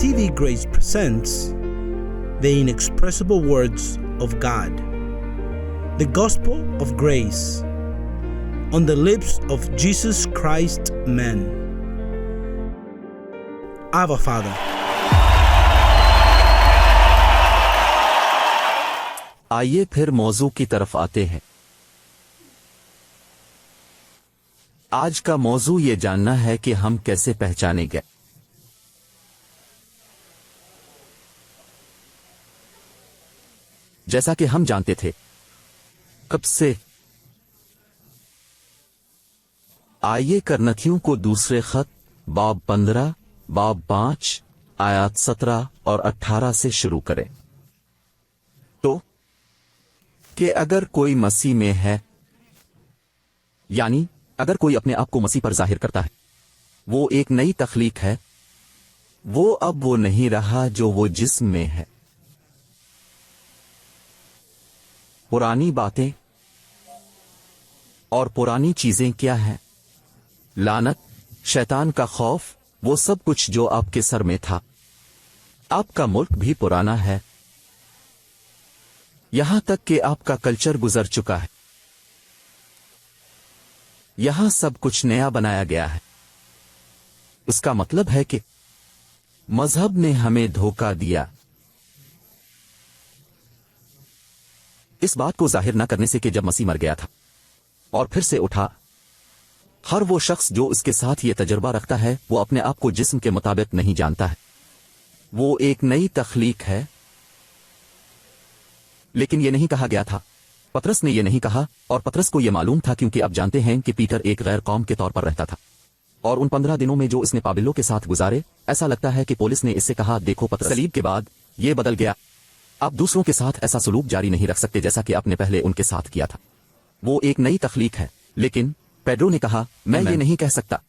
TV Grace presents the inexpressible words of God, the gospel of grace, on the lips of Jesus Christ man. Our Father. आइए फिर मौजू की तरफ आते हैं। आज का मौजू ये जानना है कि हम कैसे पहचाने गए। जैसा कि हम जानते थे कब से। आइए करनथियों को दूसरे खत बाब 15, बाब 5, आयत 17 और 18 से शुरू करें। तो कि अगर कोई मसीह में है, यानी अगर कोई अपने आप को मसीह पर जाहिर करता है, वो एक नई तख्लीक है। वो अब वो नहीं रहा जो वो जिस्म में है। पुरानी बातें और पुरानी चीजें क्या हैं? लानत, शैतान का खौफ, वो सब कुछ जो आपके सर में था। आपका मुल्क भी पुराना है, यहां तक कि आपका कल्चर गुजर चुका है। यहां सब कुछ नया बनाया गया है। उसका मतलब है कि मजहब ने हमें धोखा दिया। इस बात को जाहिर न करने से कि जब मसीह मर गया था और फिर से उठा, हर वो शख्स जो उसके साथ ये तजुर्बा रखता है वो अपने आप को जिस्म के मुताबिक नहीं जानता है। वो एक नई तख्लीक है। लेकिन ये नहीं कहा गया था। पतरस ने ये नहीं कहा, और पतरस को ये मालूम था क्योंकि अब जानते हैं कि पीटर एक गैर कौम के तौर पर रहता था। और उन 15 दिनों में जो उसने पाबिलों के साथ गुजारे, ऐसा लगता है कि पुलिस ने इससे कहा, देखो पतरस, सलीब के बाद ये बदल गया। आप दूसरों के साथ ऐसा सलूक जारी नहीं रख सकते जैसा कि आपने पहले उनके साथ किया था। वो एक नई तख्लीक है। लेकिन पेड्रो ने कहा, मैं ये नहीं कह सकता।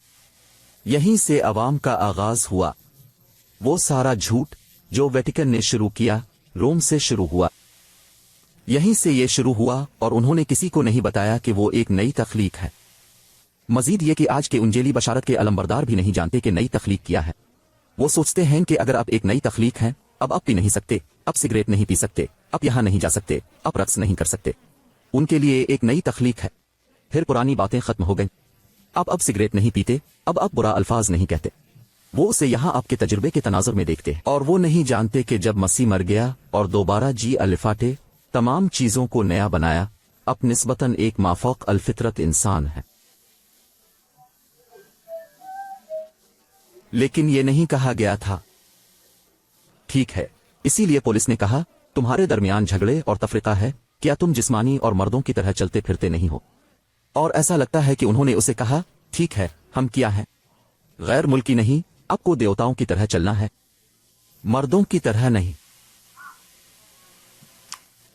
यहीं से अवाम का आगाज हुआ। वो सारा झूठ जो वेटिकन ने शुरू किया, रोम से शुरू हुआ। यहीं से ये शुरू हुआ और उन्होंने किसी को नहीं बताया कि वो एक नई तख्लीक है। मजीद ये कि आज के उंजेली बशारत के अलमबरदार भी नहीं जानते कि नई तख्लीक क्या है। वो सोचते हैं कि अगर आप एक नई तख्लीक हैं, अब आप पी नहीं सकते, अब सिगरेट नहीं पी सकते, अब यहां नहीं जा सकते, अब रक्स नहीं कर सकते। उनके लिए एक नई तख्लीक है। फिर पुरानी बातें खत्म हो गई। अब सिगरेट नहीं पीते, अब आप बुरा अल्फाज नहीं कहते। वो उसे यहां आपके तजुर्बे के तनाजुर में देखते हैं, और वो नहीं जानते कि जब मसीह मर गया और दोबारा जी अलिफाटे तमाम चीजों को नया बनाया, अब निस्बतन एक माफौक अल-फितरत इंसान है। लेकिन ये नहीं कहा गया था। ठीक है, इसीलिए पुलिस ने कहा, तुम्हारे दरमियान झगड़े और तफरीका है, क्या तुम जिस्मानी और मर्दों की तरह चलते फिरते नहीं हो? और ऐसा लगता है कि उन्होंने उसे कहा, ठीक है, हम क्या हैं? गैर मुल्की नहीं, आपको देवताओं की तरह चलना है, मर्दों की तरह नहीं।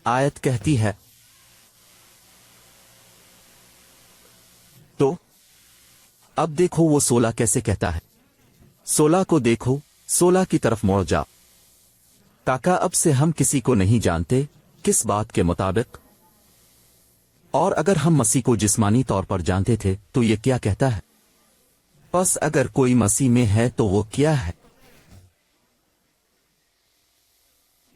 आयत कहती है, तो अब देखो वो 16 कैसे कहता है। 16 को देखो, 16 की तरफ मुड़ जाओ। ताका अब से हम किसी को नहीं जानते, किस बात के मुताबिक। और अगर हम मसीह को जिस्मानी तौर पर जानते थे तो ये क्या कहता है? बस अगर कोई मसीह में है तो वो क्या है?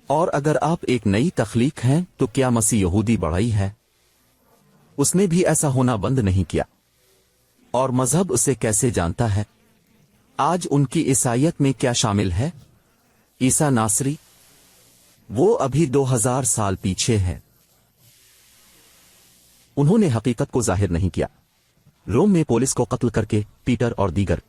और अगर आप एक नई तख्लीक हैं तो क्या मसीह यहूदी बढ़ई है? उसने भी ऐसा होना बंद नहीं किया। और मजहब उसे कैसे जानता है? आज उनकी ईसाईयत में क्या शामिल है? ईसा नासरी, वो अभी 2000 साल पीछे है। उन्होंने हकीकत को जाहिर नहीं किया। रोम में पुलिस को कत्ल करके पीटर और दीगर,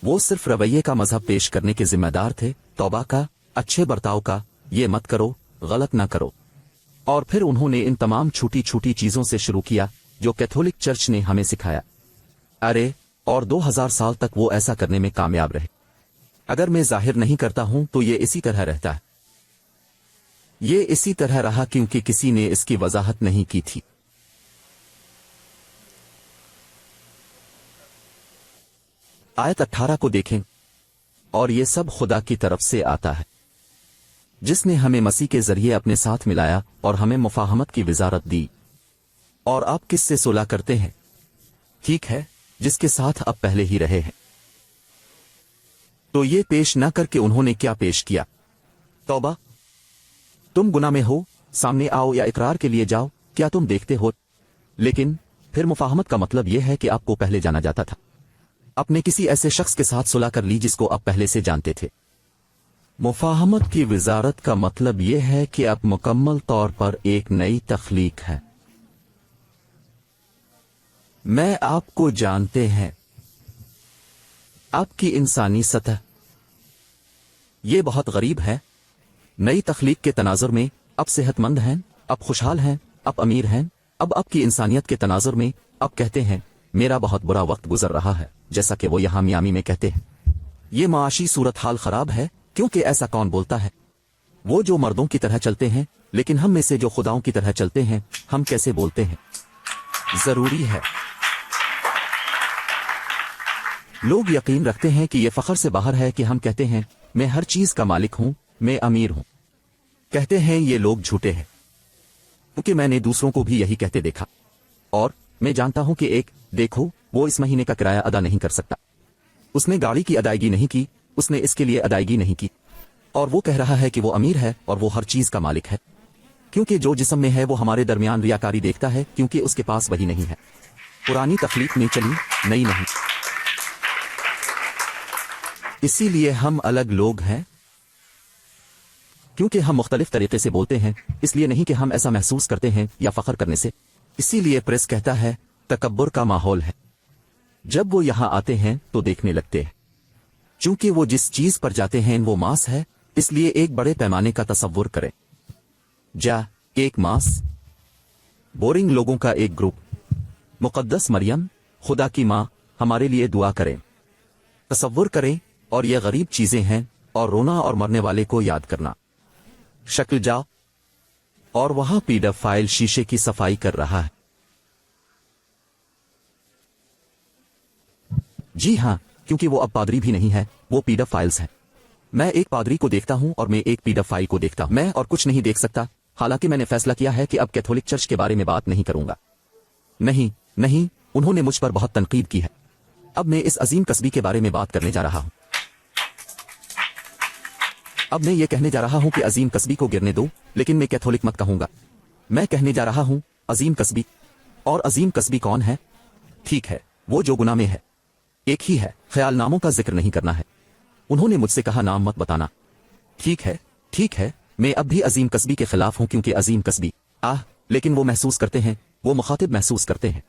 वो सिर्फ रवैये का मजहब पेश करने के जिम्मेदार थे, तौबा का, अच्छे बर्ताव का, ये मत करो, गलत ना करो। और फिर उन्होंने इन तमाम छोटी छोटी चीजों से शुरू किया जो कैथोलिक चर्च ने हमें सिखाया। अरे, और 2000 साल तक वो ऐसा करने में कामयाब रहे। अगर मैं जाहिर नहीं करता हूं तो ये इसी तरह रहता है। ये इसी तरह रहा क्योंकि किसी ने इसकी वजाहत नहीं की थी। आयत 18 को देखें, और ये सब खुदा की तरफ से आता है, जिसने हमें मसीह के जरिए अपने साथ मिलाया और हमें मुफाहमत की विजारत दी। और आप किससे सुलह करते हैं? ठीक है, जिसके साथ अब पहले ही रहे हैं। तो ये पेश न करके उन्होंने क्या पेश किया? तौबा, तुम गुनाह में हो, सामने आओ या इकरार के लिए जाओ, क्या तुम देखते हो? लेकिन फिर मुफाहमत का मतलब यह है कि आपको पहले जाना जाता था। अपने किसी ऐसे शख्स के साथ सुलह कर ली जिसको आप पहले से जानते थे। मुफाहमत की विजारत का मतलब यह है कि आप मुकम्मल तौर पर एक नई तख्लीक है। मैं आपको जानते हैं, आपकी इंसानी सतह। ये बहुत गरीब है। नई तख्लीक के तनाजुर में अब सेहतमंद हैं, अब खुशहाल हैं, अब अमीर हैं। अब आपकी इंसानियत के तनाजुर में अब कहते हैं मेरा बहुत बुरा वक्त गुजर रहा है, जैसा कि वो यहां मियामी में कहते हैं। ये माशी सूरत हाल खराब है, क्योंकि ऐसा कौन बोलता है? वो जो मर्दों की तरह चलते हैं, लेकिन हम में से जो खुदाओं की तरह चलते हैं, हम कैसे बोलते हैं? जरूरी है। लोग यकीन रखते हैं कि यह फख्र से बाहर है कि हम कहते हैं मैं हर चीज का मालिक हूं, मैं अमीर हूं। कहते हैं ये लोग झूठे हैं, क्योंकि मैंने दूसरों को भी यही कहते देखा। और मैं जानता हूं कि एक देखो, वो इस महीने का किराया अदा नहीं कर सकता, उसने गाड़ी की अदायगी नहीं की, उसने इसके लिए अदायगी नहीं की, और वो कह रहा है कि वो अमीर है और वो हर चीज का मालिक है। क्योंकि जो जिस्म में है वो हमारे दरमियान रियाकारी देखता है, क्योंकि उसके पास वही नहीं है। पुरानी तख्लीक में चली, नई नहीं। इसीलिए हम अलग लोग हैं, क्योंकि हम मुख्तलिफ तरीके से बोलते हैं, इसलिए नहीं कि हम ऐसा महसूस करते हैं या फख्र करने से। इसीलिए प्रेस कहता है तकब्बुर का माहौल है। जब वो यहां आते हैं तो देखने लगते हैं, चूंकि वो जिस चीज पर जाते हैं वो मांस है, इसलिए एक बड़े पैमाने का तसव्वुर करें। एक मांस, बोरिंग लोगों का एक ग्रुप, मुकद्दस मरियम, खुदा की मां, हमारे लिए दुआ करें। तसव्वुर करें, और ये गरीब चीजें हैं, और रोना और मरने वाले को याद करना। शक्ल जाओ, और वहां पीडोफाइल शीशे की सफाई कर रहा है। जी हां, क्योंकि वो अब पादरी भी नहीं है, वो पीडोफाइल्स हैं। मैं एक पादरी को देखता हूं और मैं एक पीडोफाइल को देखता हूं। मैं और कुछ नहीं देख सकता, हालांकि मैंने फैसला किया है कि अब कैथोलिक चर्च के बारे में बात नहीं करूंगा। नहीं नहीं, उन्होंने मुझ पर बहुत तनकीद की है। अब मैं इस अजीम कस्बी के बारे में बात करने जा रहा हूं। अब मैं ये कहने जा रहा हूं कि अजीम कस्बी को गिरने दो, लेकिन मैं कैथोलिक मत कहूंगा। मैं कहने जा रहा हूं अजीम कस्बी। और अजीम कस्बी कौन है? ठीक है, वो जो गुनाह में है। एक ही है, ख्याल नामों का जिक्र नहीं करना है। उन्होंने मुझसे कहा नाम मत बताना। ठीक है, मैं अब भी अजीम कस्बी के खिलाफ हूं, क्योंकि अजीम कस्बी लेकिन वो महसूस करते हैं, वो मुखातिब महसूस करते हैं।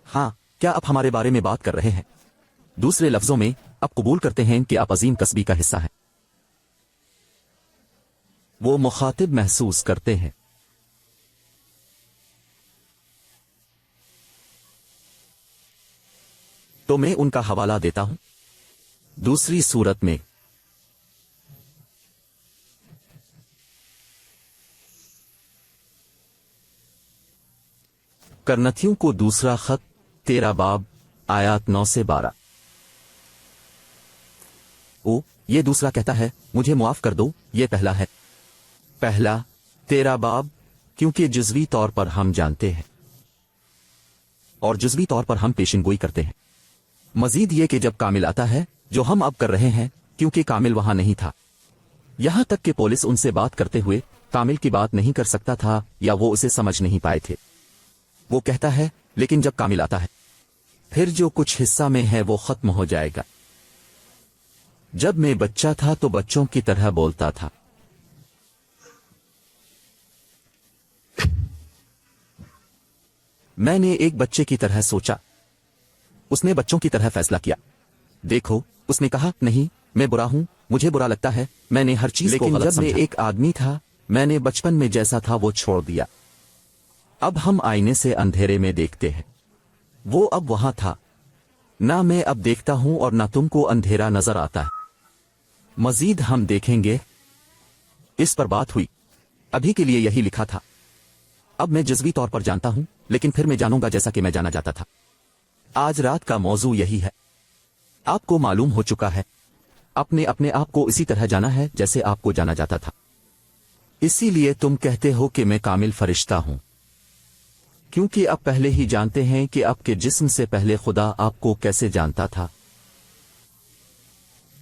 हाँ, क्या आप हमारे बारे में बात कर रहे हैं? दूसरे लफ्जों में, आप कबूल करते हैं कि आप अजीम कस्बी का हिस्सा हैं। वो मुखातिब महसूस करते हैं। तो मैं उनका हवाला देता हूं। दूसरी सूरत में करनथियों को दूसरा खत 13 बाब आयात 9 से 12। ये दूसरा कहता है मुझे मुआफ कर दो, ये पहला है। पहला 13 बाब, क्योंकि जुज़वी तौर पर हम जानते हैं और जुज़वी तौर पर हम पेशिनगोई करते हैं। मजीद ये कि जब कामिल आता है, जो हम अब कर रहे हैं, क्योंकि कामिल वहां नहीं था। यहां तक कि पुलिस उनसे बात करते हुए कामिल की बात नहीं कर सकता था, या वो उसे समझ नहीं पाए थे। वो कहता है लेकिन जब कामिल आता है, फिर जो कुछ हिस्सा में है वो खत्म हो जाएगा। जब मैं बच्चा था तो बच्चों की तरह बोलता था। मैंने एक बच्चे की तरह सोचा, उसने बच्चों की तरह फैसला किया। देखो, उसने कहा नहीं, मैं बुरा हूं, मुझे बुरा लगता है, मैंने हर चीज को गलत समझा। जब मैं एक आदमी था, मैंने बचपन में जैसा था वो छोड़ दिया। अब हम आईने से अंधेरे में देखते हैं, वो अब वहां था। ना मैं अब देखता हूं और ना तुमको अंधेरा नजर आता है। मजीद हम देखेंगे। इस पर बात हुई, अभी के लिए यही लिखा था। अब मैं जज्बी तौर पर जानता हूं, लेकिन फिर मैं जानूंगा जैसा कि मैं जाना जाता था। आज रात का मौजू यही है। आपको मालूम हो चुका है, अपने अपने आप को इसी तरह जाना है जैसे आपको जाना जाता था। इसीलिए तुम कहते हो कि मैं कामिल फरिश्ता हूं, क्योंकि आप पहले ही जानते हैं कि आपके जिस्म से पहले खुदा आपको कैसे जानता था।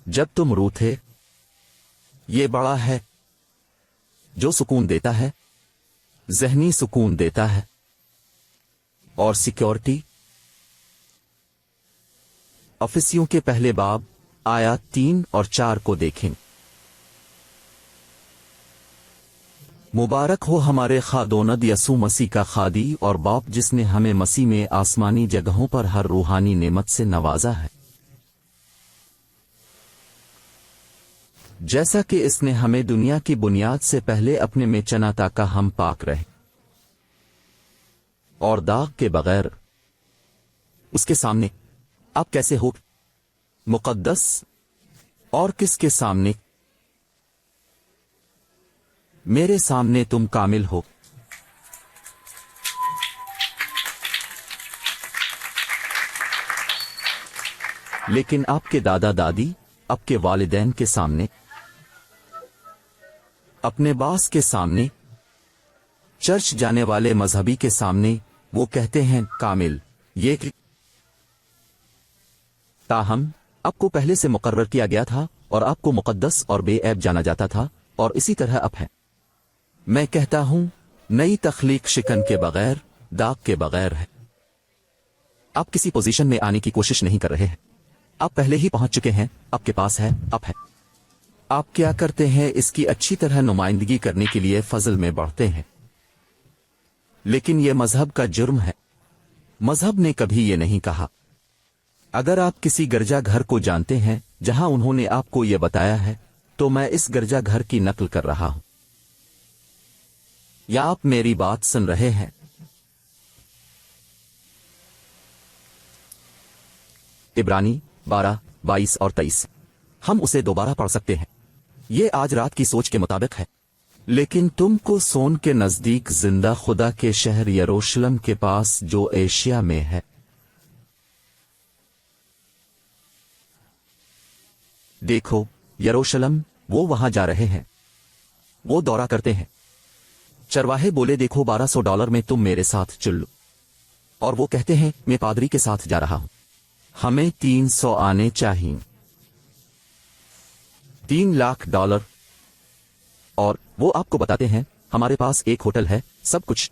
जब तुम रूठे, ये बड़ा है जो सुकून देता है, ज़हनी सुकून देता है और सिक्योरिटी। अफिसियों के पहले बाब आयत 3 और 4 को देखें। मुबारक हो हमारे खादोनद यसू मसीह का खादी और बाप, जिसने हमें मसीह में आसमानी जगहों पर हर रूहानी नेमत से नवाजा है, जैसा कि इसने हमें दुनिया की बुनियाद से पहले अपने में चना ताकि हम पाक रहे और दाग के बगैर उसके सामने। आप कैसे हो? मुकद्दस। और किसके सामने? मेरे सामने तुम कामिल हो। लेकिन आपके दादा दादी, आपके वालिदैन के सामने, अपने बास के सामने, चर्च जाने वाले मजहबी के सामने वो कहते हैं कामिल। ये ताहम आपको पहले से मुकर्रर किया गया था और आपको मुकद्दस और बेऐब जाना जाता था, और इसी तरह अब है। मैं कहता हूं नई तख्लीक शिकन के बगैर, दाग के बगैर है। आप किसी पोजीशन में आने की कोशिश नहीं कर रहे हैं, आप पहले ही पहुंच चुके हैं, आपके पास है, अब है। आप क्या करते हैं इसकी अच्छी तरह नुमाइंदगी करने के लिए फजल में बढ़ते हैं। लेकिन यह मजहब का जुर्म है। मजहब ने कभी यह नहीं कहा। अगर आप किसी गिरजा घर को जानते हैं जहां उन्होंने आपको यह बताया है, तो मैं इस गिरजा घर की नकल कर रहा हूं। या आप मेरी बात सुन रहे हैं? इब्रानी 12, 22 और 23। हम उसे दोबारा पढ़ सकते हैं। ये आज रात की सोच के मुताबिक है। लेकिन तुमको सोन के नजदीक जिंदा खुदा के शहर यरूशलेम के पास, जो एशिया में है, देखो यरूशलेम, वो वहां जा रहे हैं, वो दौरा करते हैं। चरवाहे बोले, देखो $1200 में तुम मेरे साथ चल लो। और वो कहते हैं मैं पादरी के साथ जा रहा हूं, हमें 300 आने चाहिए, $3 लाख। और वो आपको बताते हैं हमारे पास एक होटल है, सब कुछ।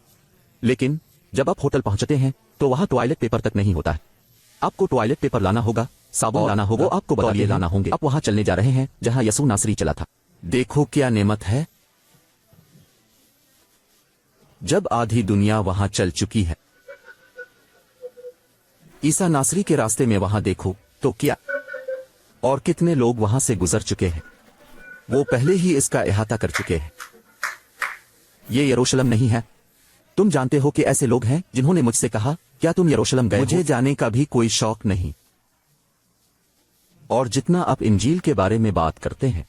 लेकिन जब आप होटल पहुंचते हैं तो वहां टॉयलेट पेपर तक नहीं होता है। आपको टॉयलेट पेपर लाना होगा, साबुन लाना होगा, आपको तौलिए लाना होंगे। आप वहां चलने जा रहे हैं जहां यसू नासरी चला था। देखो क्या नेमत है, जब आधी दुनिया वहां चल चुकी है। ईसा नासरी के रास्ते में वहां देखो तो क्या, और कितने लोग वहां से गुजर चुके हैं। वो पहले ही इसका इहाता कर चुके हैं। ये यरूशलेम नहीं है। तुम जानते हो कि ऐसे लोग हैं जिन्होंने मुझसे कहा, क्या तुम यरूशलेम गए? मुझे जाने का भी कोई शौक नहीं। और जितना आप इंजील के बारे में बात करते हैं,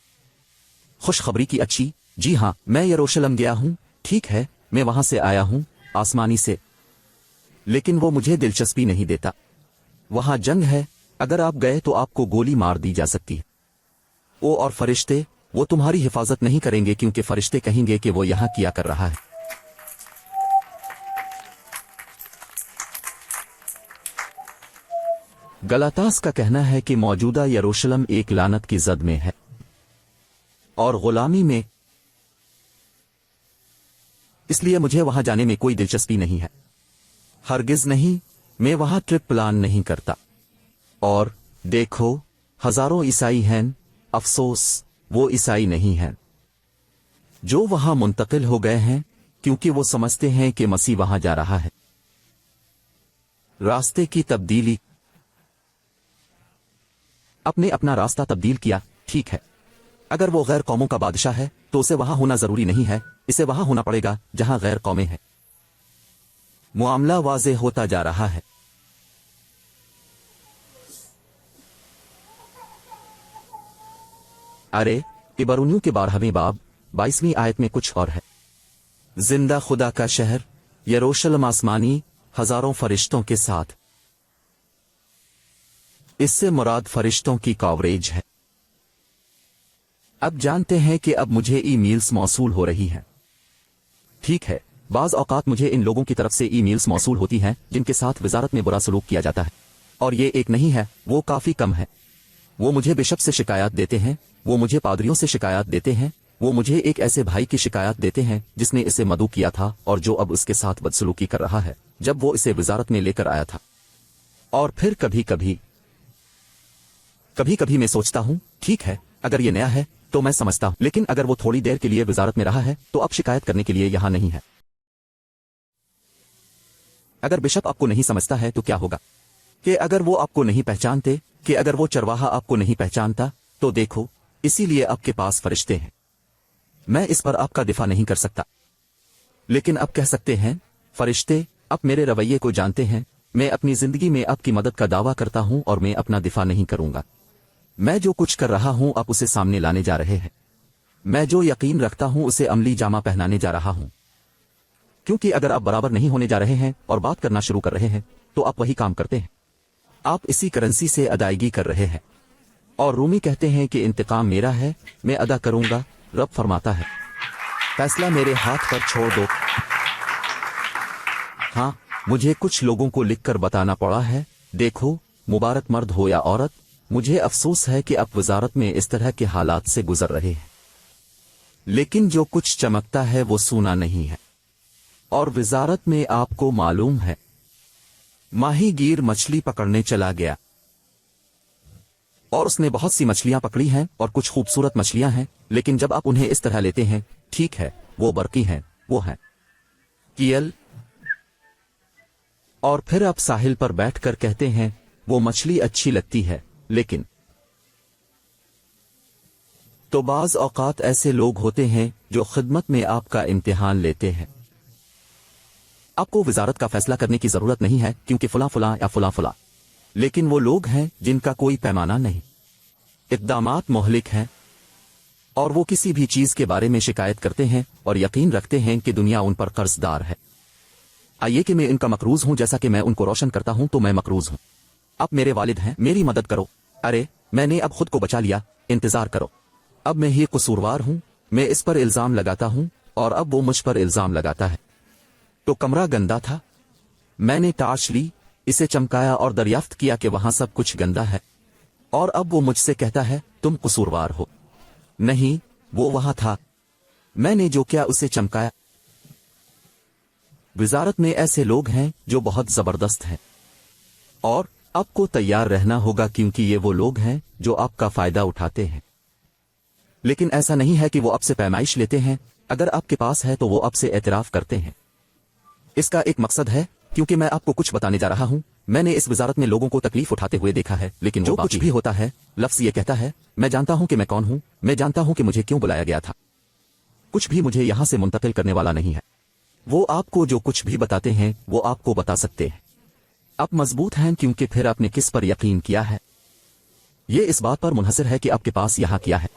खुशखबरी की अच्छी, जी हां, मैं यरूशलेम गया हूं, ठीक है, मैं वहां से आया हूं, आसमानी से। लेकिन वो मुझे दिलचस्पी नहीं देता। वहां जंग है, अगर आप गए तो आपको गोली मार दी जा सकती है। वो और फरिश्ते, वो तुम्हारी हिफाजत नहीं करेंगे, क्योंकि फरिश्ते कहेंगे कि वो यहां क्या कर रहा है। गलातास का कहना है कि मौजूदा यरूशलेम एक लानत की जद में है और गुलामी में, इसलिए मुझे वहां जाने में कोई दिलचस्पी नहीं है। हरगिज नहीं, मैं वहां ट्रिप प्लान नहीं करता। और देखो, हजारों ईसाई हैं, अफसोस वो ईसाई नहीं हैं जो वहां मुंतकिल हो गए हैं, क्योंकि वो समझते हैं कि मसीह वहां जा रहा है। रास्ते की तब्दीली। अपने अपना रास्ता तब्दील किया, ठीक है। अगर वो गैर कौमों का बादशाह है तो उसे वहां होना जरूरी नहीं है, इसे वहां होना पड़ेगा जहां गैर कौमें हैं। मुआमला वाज़े होता जा रहा है। अरे इब्रानियों के 12वें बाब 22वीं आयत में कुछ और है। जिंदा खुदा का शहर यरूशलेम आसमानी, हजारों फरिश्तों के साथ। इससे मुराद फरिश्तों की कवरेज है। अब जानते हैं कि अब मुझे ईमेल्स मौसूल हो रही हैं। ठीक है, बाज औकात मुझे इन लोगों की तरफ से ईमेल्स मौसूल होती हैं जिनके साथ वजारत में बुरा सलूक किया जाता है, और ये एक नहीं है, वो काफी कम है। वो मुझे बिशप से शिकायत देते हैं, वो मुझे पादरियों से शिकायत देते हैं, वो मुझे एक ऐसे भाई की शिकायत देते हैं जिसने इसे मदऊ किया था और जो अब उसके साथ बदसलूकी कर रहा है जब वो इसे वजारत में लेकर आया था। और फिर कभी कभी मैं सोचता हूँ ठीक है, अगर ये नया है तो मैं समझता हूँ, लेकिन अगर वो थोड़ी देर के लिए वजारत में रहा है तो अब शिकायत करने के लिए यहां नहीं है। अगर बिशप आपको नहीं समझता है तो क्या होगा? कि अगर वो आपको नहीं पहचानते, कि अगर वो चरवाहा आपको नहीं पहचानता, तो देखो, इसीलिए आपके पास फरिश्ते हैं। मैं इस पर आपका दिफा नहीं कर सकता, लेकिन अब कह सकते हैं, फरिश्ते आप मेरे रवैये को जानते हैं, मैं अपनी जिंदगी में आपकी मदद का दावा करता हूं और मैं अपना दिफा नहीं करूंगा। मैं जो कुछ कर रहा हूं आप उसे सामने लाने जा रहे हैं। मैं जो यकीन रखता हूं उसे अमली जामा पहनाने जा रहा हूं। क्योंकि अगर आप बराबर नहीं होने जा रहे हैं और बात करना शुरू कर रहे हैं तो आप वही काम करते हैं, आप इसी करेंसी से अदायगी कर रहे हैं। और रूमी कहते हैं कि इंतकाम मेरा है, मैं अदा करूंगा। रब फरमाता है, फैसला मेरे हाथ पर छोड़ दो। हाँ, मुझे कुछ लोगों को लिखकर बताना पड़ा है, देखो, मुबारक मर्द हो या औरत, मुझे अफसोस है कि आप वजारत में इस तरह के हालात से गुजर रहे हैं, लेकिन जो कुछ चमकता है वो सूना नहीं है। और वजारत में आपको मालूम है, माहीगीर मछली पकड़ने चला गया और उसने बहुत सी मछलियां पकड़ी हैं और कुछ खूबसूरत मछलियां हैं, लेकिन जब आप उन्हें इस तरह लेते हैं, ठीक है, वो बरकी हैं, वो हैं कील, और फिर आप साहिल पर बैठकर कहते हैं वो मछली अच्छी लगती है, लेकिन तो बाज औकात ऐसे लोग होते हैं जो खिदमत में आपका इम्तिहान लेते हैं। आपको वजारत का फैसला करने की जरूरत नहीं है क्योंकि फुला या फुला, लेकिन वो लोग हैं जिनका कोई पैमाना नहीं, इक़दामात मोहलिक हैं और वो किसी भी चीज के बारे में शिकायत करते हैं और यकीन रखते हैं कि दुनिया उन पर कर्जदार है। आइए कि मैं इनका मकरूज हूं, जैसा कि मैं उनको रोशन करता हूं तो मैं मकरूज हूं। अब मेरे वालिद हैं, मेरी मदद करो। अरे मैंने अब खुद को बचा लिया, इंतजार करो। अब मैं ही कसूरवार हूं, मैं इस पर इल्जाम लगाता हूं और अब वो मुझ पर इल्जाम लगाता है। तो कमरा गंदा था, मैंने टार्च ली, इसे चमकाया और दरियाफ्त किया कि वहां सब कुछ गंदा है, और अब वो मुझसे कहता है तुम कसूरवार हो। नहीं, वो वहां था, मैंने जो किया उसे चमकाया। वजारत में ऐसे लोग हैं जो बहुत जबरदस्त हैं और आपको तैयार रहना होगा क्योंकि ये वो लोग हैं जो आपका फायदा उठाते हैं। लेकिन ऐसा नहीं है कि वो आपसे पैमाइश लेते हैं, अगर आपके पास है तो वो आपसे एतराफ करते हैं। इसका एक मकसद है, क्योंकि मैं आपको कुछ बताने जा रहा हूं। मैंने इस वजारत में लोगों को तकलीफ उठाते हुए देखा है, लेकिन जो कुछ भी होता है, लफ्ज ये कहता है, मैं जानता हूं कि मैं कौन हूं, मैं जानता हूं कि मुझे क्यों बुलाया गया था। कुछ भी मुझे यहां से मुंतकिल करने वाला नहीं है। वो आपको जो कुछ भी बताते हैं वो आपको बता सकते हैं। आप मजबूत हैं क्योंकि फिर आपने किस पर यकीन किया है। ये इस बात पर मुनहसर है कि आपके पास यहां किया है,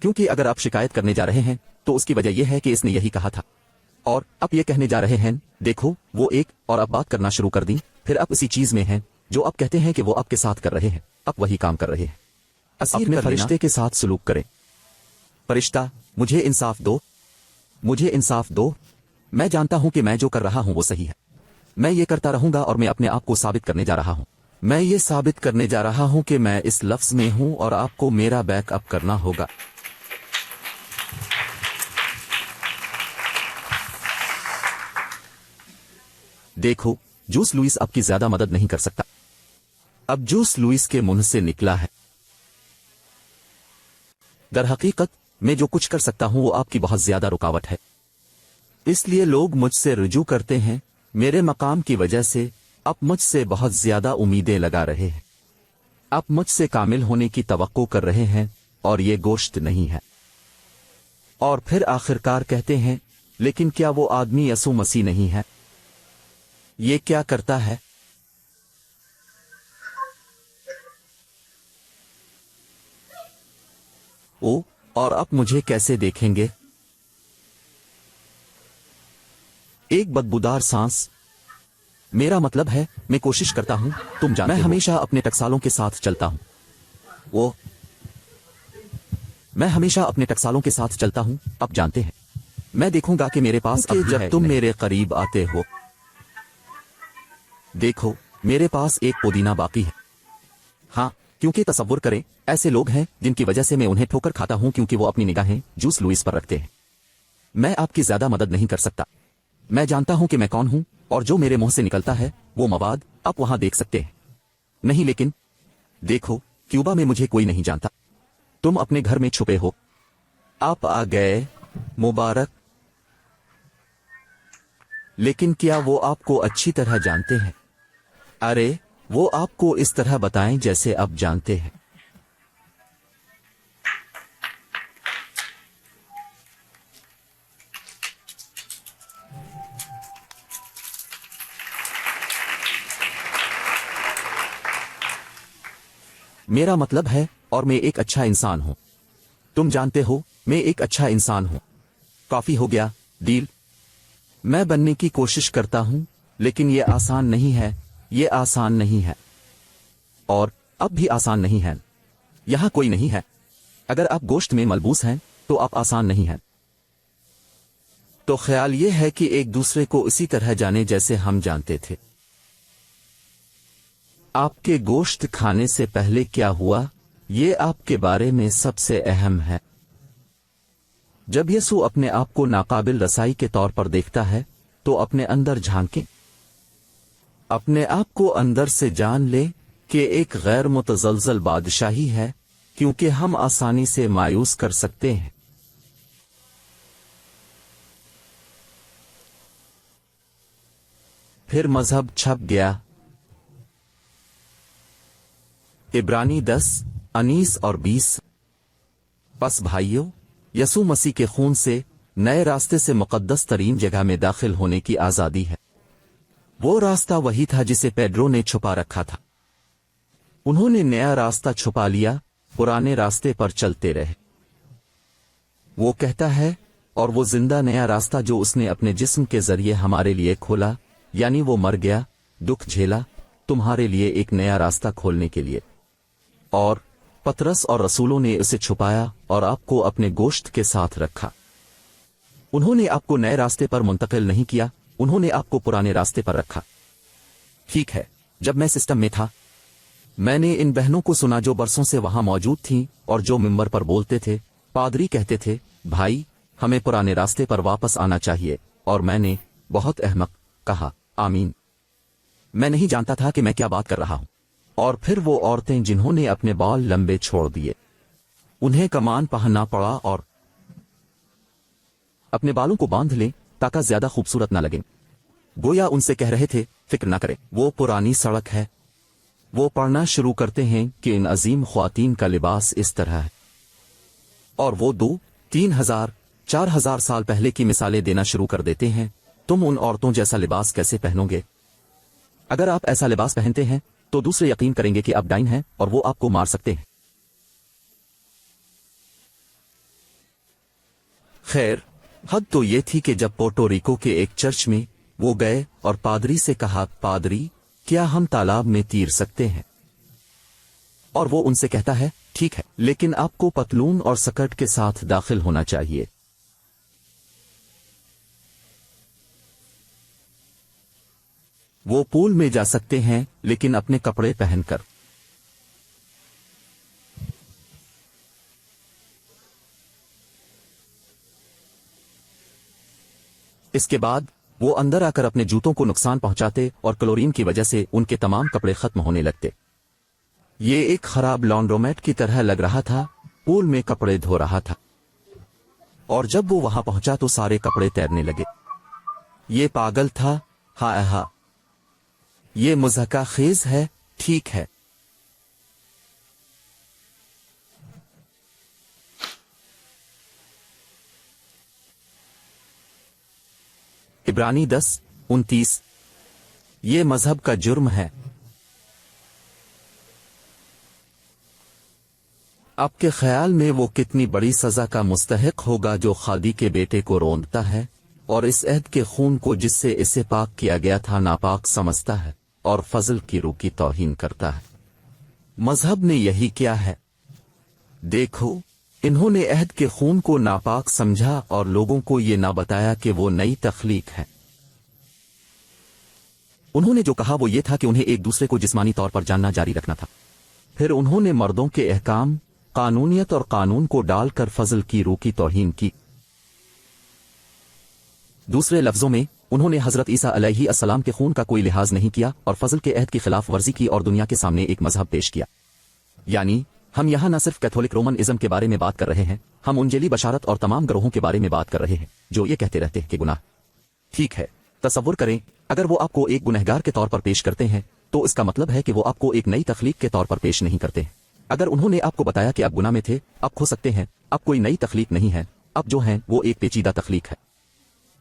क्योंकि अगर आप शिकायत करने जा रहे हैं तो उसकी वजह यह है कि इसने यही कहा था, और आप ये कहने जा रहे हैं, देखो वो एक, और आप बात करना शुरू कर दी, फिर आप इसी चीज में हैं जो आप कहते हैं कि वो आपके साथ कर रहे हैं, आप वही काम कर रहे हैं। असीर में फरिश्ते के साथ सलूक करें। फरिश्ता, मुझे इंसाफ दो, मुझे इंसाफ दो। मैं जानता हूं कि मैं जो कर रहा हूं वो सही है, मैं ये करता रहूंगा और मैं अपने आप को साबित करने जा रहा हूं। मैं ये साबित करने जा रहा हूं कि मैं इस लफ्ज में हूं और आपको मेरा बैकअप करना होगा। देखो, जूस लुइस आपकी ज्यादा मदद नहीं कर सकता, अब जूस लुइस के मुंह से निकला है। दर हकीकत मैं जो कुछ कर सकता हूं वो आपकी बहुत ज्यादा रुकावट है, इसलिए लोग मुझसे रुजू करते हैं। मेरे मकाम की वजह से आप मुझसे बहुत ज्यादा उम्मीदें लगा रहे हैं, आप मुझसे कामिल होने की तवक्को कर रहे हैं और ये गोश्त नहीं है। और फिर आखिरकार कहते हैं, लेकिन क्या वो आदमी यसू मसीह नहीं है? ये क्या करता है? ओ, और आप मुझे कैसे देखेंगे? एक बदबूदार सांस। मेरा मतलब है, मैं कोशिश करता हूं, तुम जानते हो, मैं हमेशा अपने टकसालों के साथ चलता हूं। मैं हमेशा अपने टकसालों के साथ चलता हूं, आप जानते हैं। मैं देखूंगा कि मेरे पास अब जब तुम मेरे करीब आते हो। देखो, मेरे पास एक पुदीना बाकी है। हाँ, क्योंकि तसव्वुर करें ऐसे लोग हैं जिनकी वजह से मैं उन्हें ठोकर खाता हूं क्योंकि वो अपनी निगाहें जूस लुइस पर रखते हैं। मैं आपकी ज्यादा मदद नहीं कर सकता। मैं जानता हूं कि मैं कौन हूं और जो मेरे मुंह से निकलता है वो मवाद आप वहां देख सकते हैं। नहीं लेकिन देखो, क्यूबा में मुझे कोई नहीं जानता। तुम अपने घर में छुपे हो। आप आ गए, मुबारक। लेकिन क्या वो आपको अच्छी तरह जानते हैं? अरे वो आपको इस तरह बताएं जैसे आप जानते हैं। मेरा मतलब है, और मैं एक अच्छा इंसान हूं। तुम जानते हो, मैं एक अच्छा इंसान हूं। काफी हो गया, डील। मैं बनने की कोशिश करता हूं, लेकिन ये आसान नहीं है। ये आसान नहीं है, और अब भी आसान नहीं है। यहां कोई नहीं है। अगर आप गोश्त में मलबूस हैं तो आप आसान नहीं हैं। तो ख्याल ये है कि एक दूसरे को इसी तरह जाने जैसे हम जानते थे। आपके गोश्त खाने से पहले क्या हुआ, ये आपके बारे में सबसे अहम है। जब यीशु अपने आप को नाकाबिल रसाई के तौर पर देखता है तो अपने अंदर झांकें। अपने आप को अंदर से जान ले कि एक गैर मुतज़लज़ल बादशाही है, क्योंकि हम आसानी से मायूस कर सकते हैं। फिर मजहब छप गया। इब्रानी 10, 19 और 20। बस भाइयों, यसू मसीह के खून से नए रास्ते से मुक़द्दस तरीन जगह में दाखिल होने की आज़ादी है। वो रास्ता वही था जिसे पेड्रो ने छुपा रखा था। उन्होंने नया रास्ता छुपा लिया, पुराने रास्ते पर चलते रहे। वो कहता है, और वो जिंदा नया रास्ता जो उसने अपने जिस्म के जरिए हमारे लिए खोला, यानी वो मर गया, दुख झेला, तुम्हारे लिए एक नया रास्ता खोलने के लिए। और पतरस और रसूलों ने उसे छुपाया और आपको अपने गोश्त के साथ रखा। उन्होंने आपको नए रास्ते पर मुंतकिल नहीं किया, उन्होंने आपको पुराने रास्ते पर रखा। ठीक है, जब मैं सिस्टम में था, मैंने इन बहनों को सुना जो बरसों से वहां मौजूद थीं और जो मिंबर पर बोलते थे। पादरी कहते थे, भाई हमें पुराने रास्ते पर वापस आना चाहिए, और मैंने, बहुत अहमक, कहा, आमीन। मैं नहीं जानता था कि मैं क्या बात कर रहा हूं। और फिर वो औरतें जिन्होंने अपने बाल लंबे छोड़ दिए, उन्हें कमान पहनना पड़ा और अपने बालों को बांध लें ताकि ज्यादा खूबसूरत न लगें। गोया उनसे कह रहे थे, फिक्र न करें, वो पुरानी सड़क है। वो पढ़ना शुरू करते हैं कि इन अजीम ख्वातीन का लिबास इस तरह है, और वो 2, 3 हजार, 4 हजार साल पहले की मिसालें देना शुरू कर देते हैं। तुम उन औरतों जैसा लिबास कैसे पहनोगे? अगर आप ऐसा लिबास पहनते हैं तो दूसरे यकीन करेंगे कि आप डाइन हैं और वो आपको मार सकते हैं। खैर, हद तो ये थी कि जब पोर्टो रिको के एक चर्च में वो गए और पादरी से कहा, पादरी क्या हम तालाब में तीर सकते हैं? और वो उनसे कहता है, ठीक है, लेकिन आपको पतलून और सकर्ट के साथ दाखिल होना चाहिए। वो पूल में जा सकते हैं लेकिन अपने कपड़े पहनकर। इसके बाद वो अंदर आकर अपने जूतों को नुकसान पहुंचाते और क्लोरीन की वजह से उनके तमाम कपड़े खत्म होने लगते। ये एक खराब लॉन्ड्रोमेट की तरह लग रहा था, पूल में कपड़े धो रहा था। और जब वो वहां पहुंचा तो सारे कपड़े तैरने लगे। ये पागल था, हा, ये मुज़हका खेज है, ठीक है। इब्रानी 10, 29। ये मजहब का जुर्म है। आपके ख्याल में वो कितनी बड़ी सजा का मुस्तहिक होगा जो खादी के बेटे को रोंदता है और इस अहद के खून को जिससे इसे पाक किया गया था नापाक समझता है और फजल की रूह की तौहीन करता है। मजहब ने यही किया है। देखो, इन्होंने अहद के खून को नापाक समझा और लोगों को ये ना बताया कि वो नई तख्लीक है। उन्होंने जो कहा वो ये था कि उन्हें एक दूसरे को जिस्मानी तौर पर जानना जारी रखना था। پھر انہوں نے مردوں کے احکام، قانونیت اور قانون کو ڈال کر فضل کی روح کی توہین کی۔ دوسرے لفظوں میں انہوں نے حضرت عیسیٰ علیہ السلام کے خون کا کوئی لحاظ نہیں کیا اور فضل کے عہد کی خلاف ورزی کی اور دنیا کے سامنے ایک مذہب پیش کیا۔ یعنی ہم یہاں نہ صرف کیتھولک رومن ازم کے بارے میں بات کر رہے ہیں، ہم انجیلی بشارت اور تمام گروہوں کے بارے میں بات کر رہے ہیں جو یہ کہتے رہتے ہیں کہ گناہ ٹھیک ہے۔ تصور کریں اگر وہ آپ کو ایک گنہگار کے طور پر پیش کرتے ہیں تو اس کا مطلب ہے کہ وہ آپ کو ایک نئی تخلیق کے طور پر پیش نہیں کرتے ہیں۔ اگر انہوں نے آپ کو بتایا کہ آپ گناہ میں تھے، آپ کھو سکتے ہیں، آپ کوئی نئی تخلیق نہیں ہے، آپ جو ہیں وہ ایک پیچیدہ تخلیق ہے،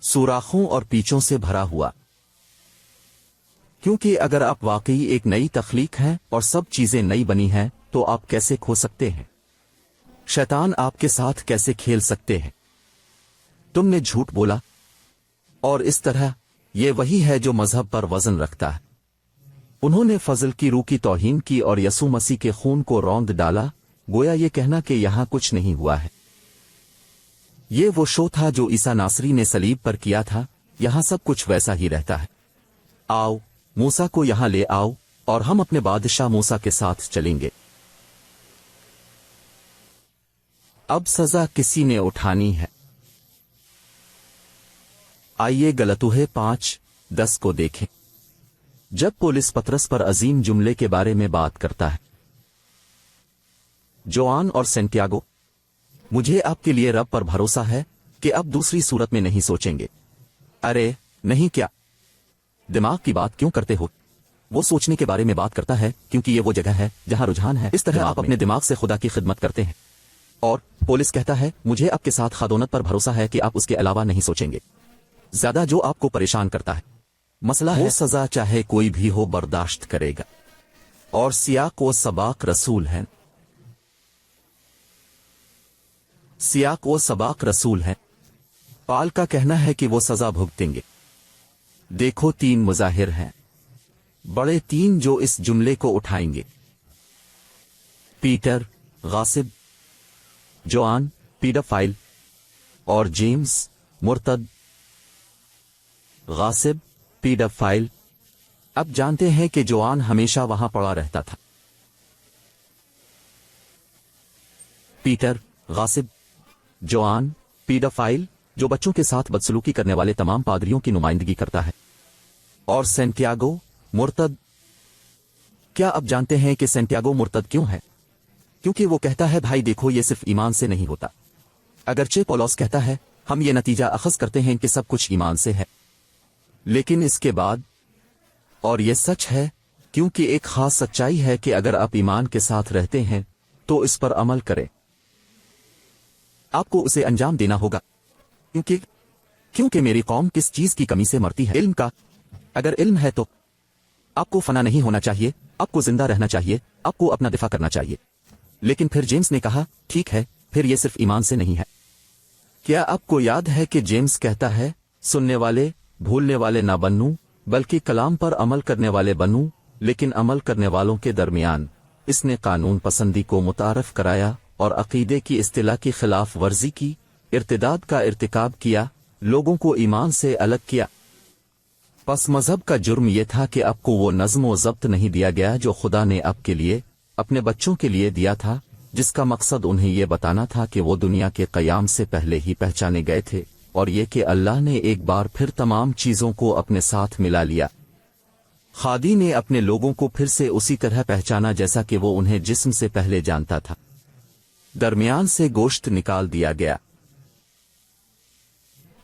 سوراخوں اور پیچوں سے بھرا ہوا۔ کیونکہ اگر آپ واقعی ایک نئی تخلیق ہیں اور سب چیزیں نئی بنی ہیں تو آپ کیسے کھو سکتے ہیں؟ شیطان آپ کے ساتھ کیسے کھیل سکتے ہیں؟ تم نے جھوٹ بولا، اور اس طرح یہ وہی ہے جو مذہب پر وزن رکھتا ہے۔ انہوں نے فضل کی روح کی توہین کی اور یسوع مسیح کے خون کو روند ڈالا، گویا یہ کہنا کہ یہاں کچھ نہیں ہوا ہے۔ یہ وہ شو تھا جو عیسیٰ ناصری نے صلیب پر کیا تھا، یہاں سب کچھ ویسا ہی رہتا ہے۔ آؤ موسیٰ کو یہاں لے آؤ اور ہم اپنے بادشاہ موسیٰ کے ساتھ چلیں گے۔ اب سزا کسی نے اٹھانی ہے۔ آئیے غلطیہ 5:10 کو دیکھیں۔ جب پولس پطرس پر عظیم جملے کے بارے میں بات کرتا ہے، جوان اور سینٹیاگو، مجھے آپ کے لیے رب پر بھروسہ ہے کہ اب دوسری صورت میں نہیں سوچیں گے۔ ارے نہیں، کیا دماغ کی بات کیوں کرتے ہو؟ وہ سوچنے کے بارے میں بات کرتا ہے کیونکہ یہ وہ جگہ ہے جہاں رجحان ہے۔ اس طرح آپ اپنے دماغ سے خدا کی خدمت کرتے ہیں۔ اور پولس کہتا ہے مجھے آپ کے ساتھ خدونت پر بھروسہ ہے کہ آپ اس کے علاوہ نہیں سوچیں گے۔ زیادہ جو آپ کو پریشان کرتا ہے، مسئلہ ہے سزا چاہے کوئی بھی ہو برداشت کرے گا، اور سیاق و سباق رسول ہیں۔ سیاق و سباق رسول ہیں۔ پال کا کہنا ہے کہ وہ سزا بھگتیں گے۔ دیکھو 3 مظاہر ہیں، بڑے 3 جو اس جملے کو اٹھائیں گے: پیٹر غاصب، جوان پیڈافائل، اور جیمز مرتد۔ غاصب، پیڈافائل۔ اب جانتے ہیں کہ جوان ہمیشہ وہاں پڑا رہتا تھا۔ پیٹر غاصب، جوان پیڈافائل، جو بچوں کے ساتھ بدسلوکی کرنے والے تمام پادریوں کی نمائندگی کرتا ہے، اور سینٹیاگو مرتد۔ کیا اب جانتے ہیں کہ سینٹیاگو مرتد کیوں ہے؟ کیونکہ وہ کہتا ہے بھائی دیکھو یہ صرف ایمان سے نہیں ہوتا۔ اگرچہ پولس کہتا ہے ہم یہ نتیجہ اخذ کرتے ہیں کہ سب کچھ ایمان سے ہے، لیکن اس کے بعد، اور یہ سچ ہے کیونکہ ایک خاص سچائی ہے کہ اگر آپ ایمان کے ساتھ رہتے ہیں تو اس پر عمل کریں۔ آپ کو اسے انجام دینا ہوگا، کیونکہ میری قوم کس چیز کی کمی سے مرتی ہے؟ علم کا۔ اگر علم ہے تو آپ کو فنا نہیں ہونا چاہیے، آپ کو زندہ رہنا چاہیے، آپ کو اپنا دفاع کرنا چاہیے۔ لیکن پھر جیمز نے کہا ٹھیک ہے، پھر یہ صرف ایمان سے نہیں ہے۔ کیا آپ کو یاد ہے کہ جیمز کہتا ہے سننے والے بھولنے والے نہ بنو بلکہ کلام پر عمل کرنے والے بنو؟ لیکن عمل کرنے والوں کے درمیان اس نے قانون پسندی کو متعارف کرایا اور عقیدے کی اصطلاح کی خلاف ورزی کی، ارتداد کا ارتکاب کیا، لوگوں کو ایمان سے الگ کیا۔ پس مذہب کا جرم یہ تھا کہ آپ کو وہ نظم و ضبط نہیں دیا گیا جو خدا نے آپ کے لیے، اپنے بچوں کے لیے دیا تھا، جس کا مقصد انہیں یہ بتانا تھا کہ وہ دنیا کے قیام سے پہلے ہی پہچانے گئے تھے، اور یہ کہ اللہ نے ایک بار پھر تمام چیزوں کو اپنے ساتھ ملا لیا۔ خادی نے اپنے لوگوں کو پھر سے اسی طرح پہچانا جیسا کہ وہ انہیں جسم سے پہلے جانتا تھا۔ درمیان سے گوشت نکال دیا گیا۔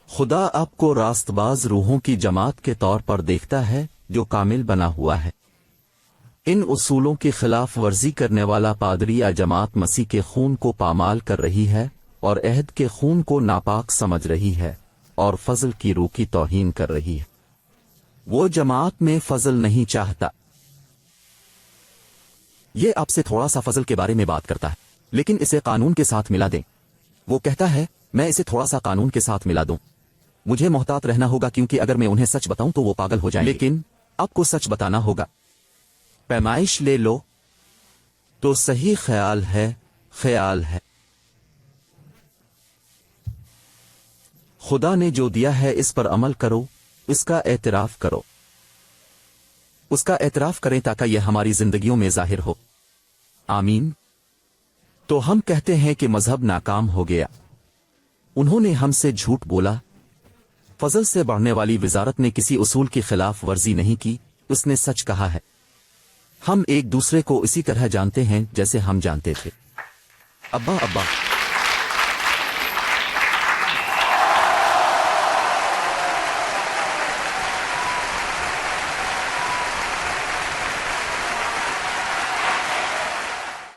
خدا آپ کو راست باز روحوں کی جماعت کے طور پر دیکھتا ہے جو کامل بنا ہوا ہے۔ ان اصولوں کی خلاف ورزی کرنے والا پادری یا جماعت مسیح کے خون کو پامال کر رہی ہے اور عہد کے خون کو ناپاک سمجھ رہی ہے اور فضل کی روح کی توہین کر رہی ہے۔ وہ جماعت میں فضل نہیں چاہتا۔ یہ آپ سے تھوڑا سا فضل کے بارے میں بات کرتا ہے، لیکن اسے قانون کے ساتھ ملا دیں۔ وہ کہتا ہے میں اسے تھوڑا سا قانون کے ساتھ ملا دوں، مجھے محتاط رہنا ہوگا کیونکہ اگر میں انہیں سچ بتاؤں تو وہ پاگل ہو جائیں گے۔ لیکن آپ کو سچ بتانا ہوگا۔ پیمائش لے لو تو صحیح خیال ہے، خیال ہے۔ خدا نے جو دیا ہے اس پر عمل کرو، اس کا اعتراف کرو، اس کا اعتراف کریں تاکہ یہ ہماری زندگیوں میں ظاہر ہو۔ आमीन। तो हम कहते हैं कि मजहब नाकाम हो गया। उन्होंने हमसे झूठ बोला। फजल से बढ़ने वाली वजारत ने किसी उसूल की खिलाफ वर्जी नहीं की, उसने सच कहा है। हम एक दूसरे को इसी तरह जानते हैं जैसे हम जानते थे। अब्बा